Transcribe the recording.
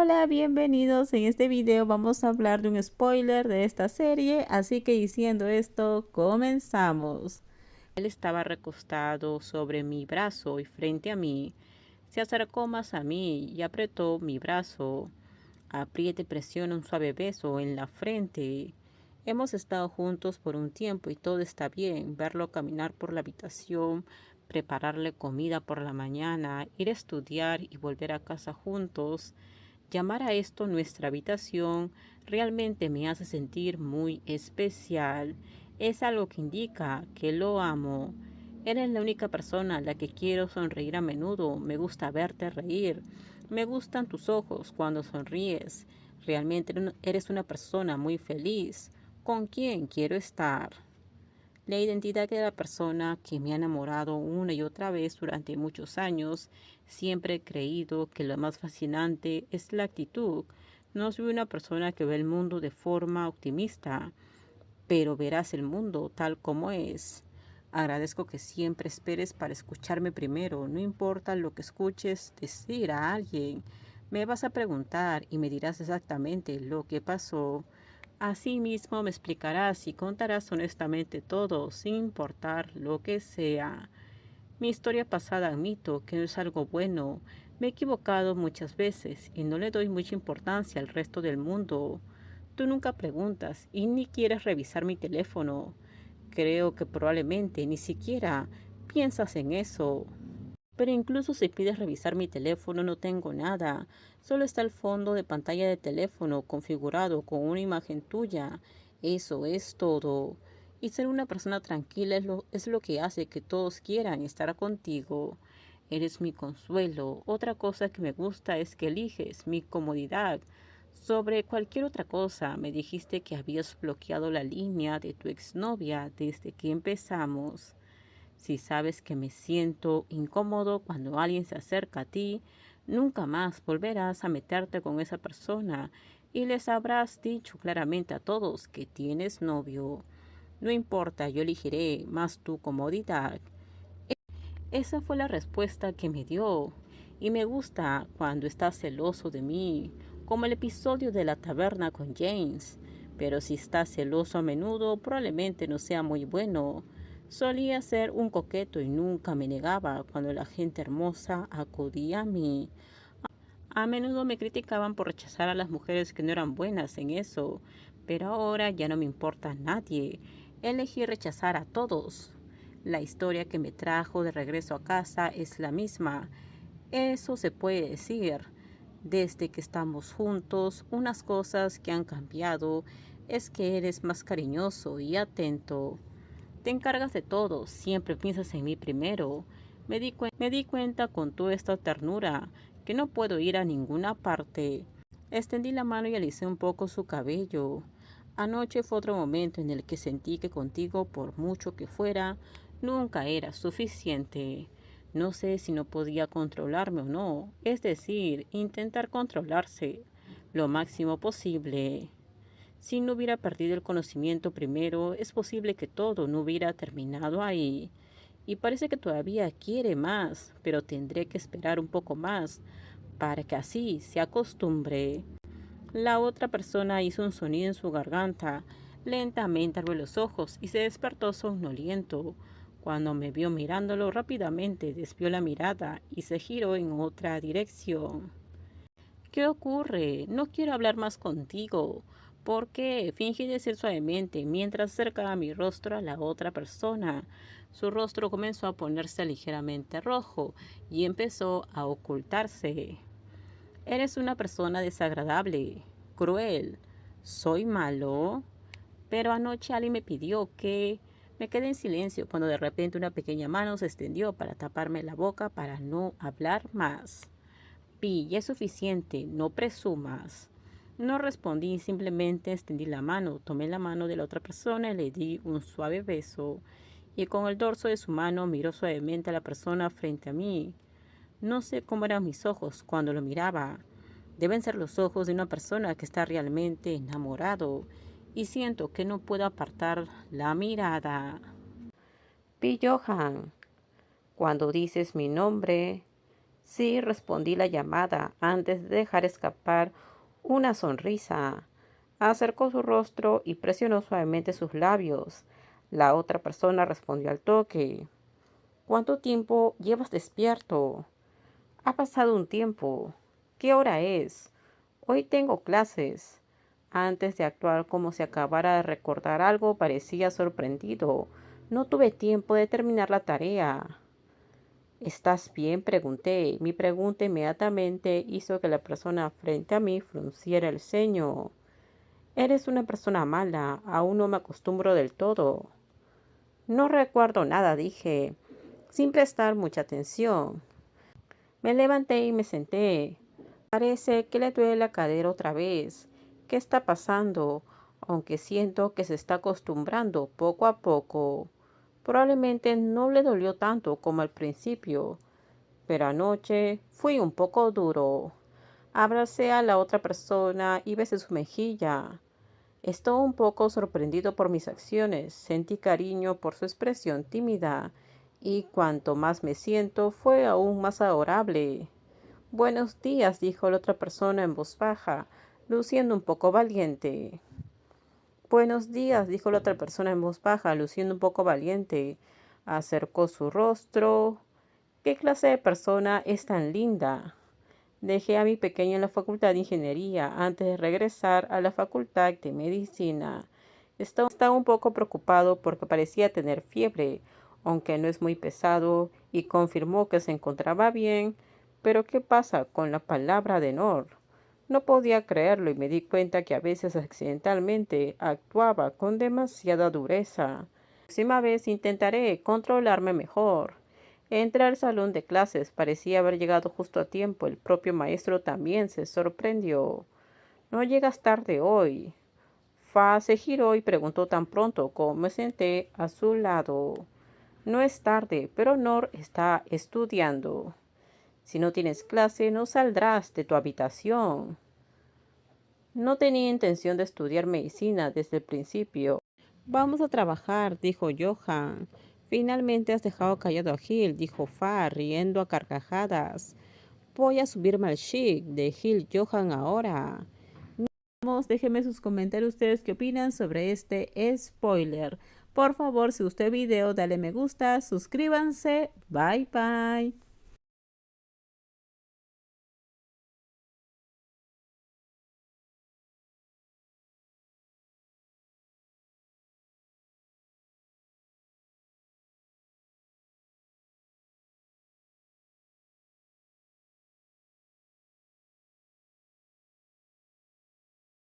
Hola, bienvenidos. En este video vamos a hablar de un spoiler de esta serie, así que diciendo esto, comenzamos. Él estaba recostado sobre mi brazo y frente a mí. Se acercó más a mí y apretó mi brazo. Aprieta y presiona un suave beso en la frente. Hemos estado juntos por un tiempo y todo está bien. Verlo caminar por la habitación, prepararle comida por la mañana, ir a estudiar y volver a casa juntos. Llamar a esto nuestra habitación realmente me hace sentir muy especial. Es algo que indica que lo amo. Eres la única persona a la que quiero sonreír a menudo. Me gusta verte reír. Me gustan tus ojos cuando sonríes. Realmente eres una persona muy feliz. ¿Con quién quiero estar? La identidad de la persona que me ha enamorado una y otra vez durante muchos años. Siempre he creído que lo más fascinante es la actitud. No soy una persona que ve el mundo de forma optimista, pero verás el mundo tal como es. Agradezco que siempre esperes para escucharme primero. No importa lo que escuches decir a alguien. Me vas a preguntar y me dirás exactamente lo que pasó. Asimismo me explicarás y contarás honestamente todo, sin importar lo que sea. Mi historia pasada admito que no es algo bueno. Me he equivocado muchas veces y no le doy mucha importancia al resto del mundo. Tú nunca preguntas y ni quieres revisar mi teléfono. Creo que probablemente ni siquiera piensas en eso. Pero incluso si pides revisar mi teléfono no tengo nada. Solo está el fondo de pantalla de teléfono configurado con una imagen tuya. Eso es todo. Y ser una persona tranquila es lo que hace que todos quieran estar contigo. Eres mi consuelo. Otra cosa que me gusta es que eliges mi comodidad. Sobre cualquier otra cosa, me dijiste que habías bloqueado la línea de tu exnovia desde que empezamos. Si sabes que me siento incómodo cuando alguien se acerca a ti, nunca más volverás a meterte con esa persona y les habrás dicho claramente a todos que tienes novio. No importa, yo elegiré más tu comodidad. Esa fue la respuesta que me dio. Y me gusta cuando estás celoso de mí, como el episodio de la taberna con James. Pero si estás celoso a menudo, probablemente no sea muy bueno. Solía ser un coqueto y nunca me negaba cuando la gente hermosa acudía a mí. A menudo me criticaban por rechazar a las mujeres que no eran buenas en eso, pero ahora ya no me importa a nadie. Elegí rechazar a todos. La historia que me trajo de regreso a casa es la misma. Eso se puede decir. Desde que estamos juntos, unas cosas que han cambiado es que eres más cariñoso y atento. Te encargas de todo, siempre piensas en mí primero. Me di cuenta con toda esta ternura que no puedo ir a ninguna parte. Extendí la mano y alicé un poco su cabello. Anoche fue otro momento en el que sentí que contigo, por mucho que fuera, nunca era suficiente. No sé si no podía controlarme o no, es decir, intentar controlarse lo máximo posible. Si no hubiera perdido el conocimiento primero, es posible que todo no hubiera terminado ahí. Y parece que todavía quiere más, pero tendré que esperar un poco más para que así se acostumbre. La otra persona hizo un sonido en su garganta. Lentamente abrió los ojos y se despertó somnoliento. Cuando me vio mirándolo rápidamente, desvió la mirada y se giró en otra dirección. ¿Qué ocurre? No quiero hablar más contigo. ¿Por qué? Fingí decir suavemente mientras acercaba mi rostro a la otra persona. Su rostro comenzó a ponerse ligeramente rojo y empezó a ocultarse. Eres una persona desagradable, cruel. ¿Soy malo? Pero anoche alguien me pidió que me quede en silencio cuando de repente una pequeña mano se extendió para taparme la boca para no hablar más. Pi, ya es suficiente, no presumas. No respondí, simplemente extendí la mano, tomé la mano de la otra persona y le di un suave beso. Y con el dorso de su mano miró suavemente a la persona frente a mí. No sé cómo eran mis ojos cuando lo miraba. Deben ser los ojos de una persona que está realmente enamorado. Y siento que no puedo apartar la mirada. Pi Johan, cuando dices mi nombre, Sí, respondí la llamada antes de dejar escapar una sonrisa. Acercó su rostro y presionó suavemente sus labios. La otra persona respondió al toque. ¿Cuánto tiempo llevas despierto? Ha pasado un tiempo. ¿Qué hora es? Hoy tengo clases. Antes de actuar como si acabara de recordar algo, parecía sorprendido. No tuve tiempo de terminar la tarea. ¿Estás bien?, pregunté. Mi pregunta inmediatamente hizo que la persona frente a mí frunciera el ceño. Eres una persona mala. Aún no me acostumbro del todo. No recuerdo nada, dije, sin prestar mucha atención. Me levanté y me senté. Parece que le duele la cadera otra vez. ¿Qué está pasando? Aunque siento que se está acostumbrando poco a poco. Probablemente no le dolió tanto como al principio, pero anoche fui un poco duro. Abracé a la otra persona y besé su mejilla. Estaba un poco sorprendido por mis acciones. Sentí cariño por su expresión tímida y cuanto más me siento fue aún más adorable. Buenos días, dijo la otra persona en voz baja, luciendo un poco valiente. Buenos días, dijo la otra persona en voz baja, luciendo un poco valiente. Acercó su rostro. ¿Qué clase de persona es tan linda? Dejé a mi pequeño en la facultad de ingeniería antes de regresar a la facultad de medicina. Estaba un poco preocupado porque parecía tener fiebre, aunque no es muy pesado, y confirmó que se encontraba bien. Pero ¿qué pasa con la palabra de honor? No podía creerlo y me di cuenta que a veces accidentalmente actuaba con demasiada dureza. La próxima vez intentaré controlarme mejor. Entré al salón de clases. Parecía haber llegado justo a tiempo. El propio maestro también se sorprendió. No llegas tarde hoy. Fa se giró y preguntó tan pronto como me senté a su lado. No es tarde, pero Nor está estudiando. Si no tienes clase, no saldrás de tu habitación. No tenía intención de estudiar medicina desde el principio. Vamos a trabajar, dijo Johan. Finalmente has dejado callado a Gil, dijo Fa, riendo a carcajadas. Voy a subirme al chic de Gil Johan ahora. Vamos, déjenme sus comentarios ustedes qué opinan sobre este spoiler. Por favor, si gustó el video, dale me gusta, suscríbanse. Bye bye.